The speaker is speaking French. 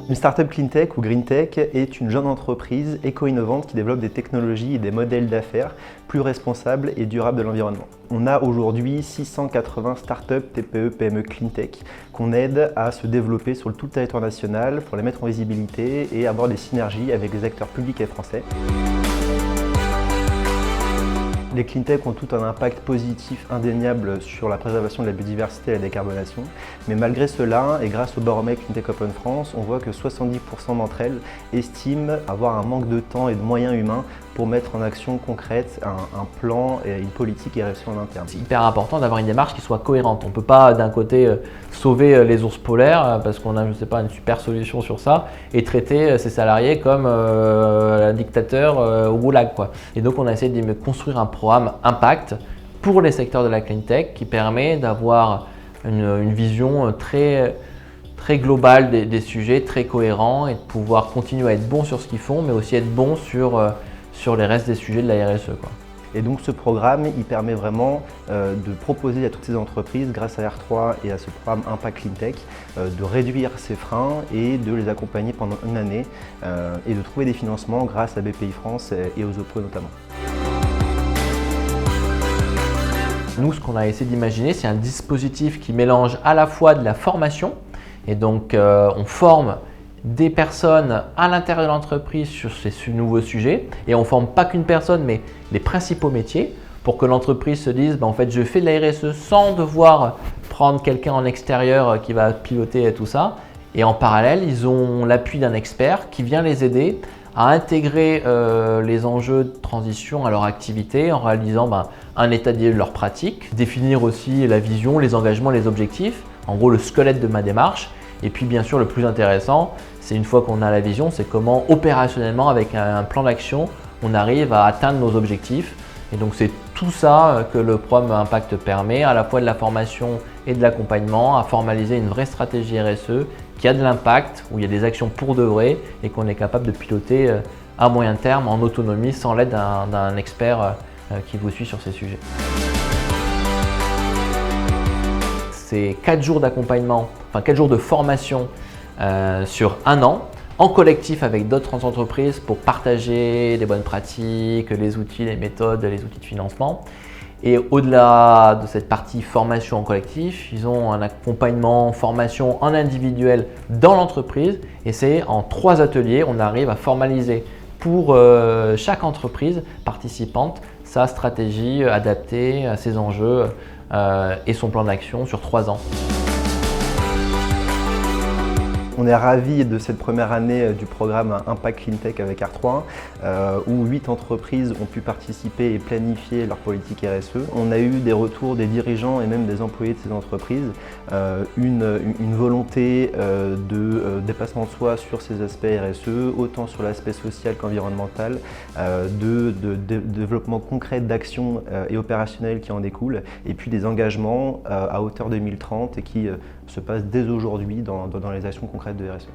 Une startup cleantech ou greentech est une jeune entreprise éco-innovante qui développe des technologies et des modèles d'affaires plus responsables et durables de l'environnement. On a aujourd'hui 680 startups, TPE, PME cleantech qu'on aide à se développer sur tout le territoire national pour les mettre en visibilité et avoir des synergies avec les acteurs publics et français. Les cleantech ont tout un impact positif indéniable sur la préservation de la biodiversité et la décarbonation, mais malgré cela, et grâce au baromètre Cleantech Open France, on voit que 70% d'entre elles estiment avoir un manque de temps et de moyens humains pour mettre en action concrète un plan et une politique RSE en interne. C'est hyper important d'avoir une démarche qui soit cohérente. On ne peut pas d'un côté sauver les ours polaires parce qu'on a, je sais pas, une super solution sur ça et traiter ses salariés comme un dictateur au goulag, quoi. Et donc on a essayé de construire un programme impact pour les secteurs de la cleantech qui permet d'avoir une vision très globale des sujets, très cohérent, et de pouvoir continuer à être bon sur ce qu'ils font mais aussi être bon sur les restes des sujets de la RSE, quoi. Et donc ce programme, il permet vraiment de proposer à toutes ces entreprises, grâce à R3 et à ce programme Impact Cleantech, de réduire ces freins et de les accompagner pendant une année et de trouver des financements grâce à BPI France et aux OPO notamment. Nous, ce qu'on a essayé d'imaginer, c'est un dispositif qui mélange à la fois de la formation, et donc on forme des personnes à l'intérieur de l'entreprise sur ces nouveaux sujets, et on ne forme pas qu'une personne mais les principaux métiers pour que l'entreprise se dise en fait je fais de la RSE sans devoir prendre quelqu'un en extérieur qui va piloter tout ça, et en parallèle ils ont l'appui d'un expert qui vient les aider à intégrer les enjeux de transition à leur activité en réalisant un état des lieux de leur pratique, définir aussi la vision, les engagements, les objectifs, en gros le squelette de ma démarche. Et puis bien sûr le plus intéressant, c'est une fois qu'on a la vision, c'est comment opérationnellement avec un plan d'action, on arrive à atteindre nos objectifs. Et donc c'est tout ça que le programme Impact permet, à la fois de la formation et de l'accompagnement, à formaliser une vraie stratégie RSE qui a de l'impact, où il y a des actions pour de vrai et qu'on est capable de piloter à moyen terme en autonomie sans l'aide d'un expert qui vous suit sur ces sujets. C'est 4 jours d'accompagnement, enfin 4 jours de formation sur un an, en collectif avec d'autres entreprises pour partager les bonnes pratiques, les outils, les méthodes, les outils de financement. Et au-delà de cette partie formation en collectif, ils ont un accompagnement formation en individuel dans l'entreprise, et c'est en 3 ateliers, on arrive à formaliser pour chaque entreprise participante sa stratégie adaptée à ses enjeux et son plan d'action sur 3 ans. On est ravis de cette première année du programme Impact Cleantech avec R3, où 8 entreprises ont pu participer et planifier leur politique RSE. On a eu des retours des dirigeants et même des employés de ces entreprises, une volonté de dépassement de soi sur ces aspects RSE, autant sur l'aspect social qu'environnemental, de développement concret d'actions et opérationnelles qui en découlent, et puis des engagements à hauteur 2030 et qui se passent dès aujourd'hui dans les actions concrètes de RSE.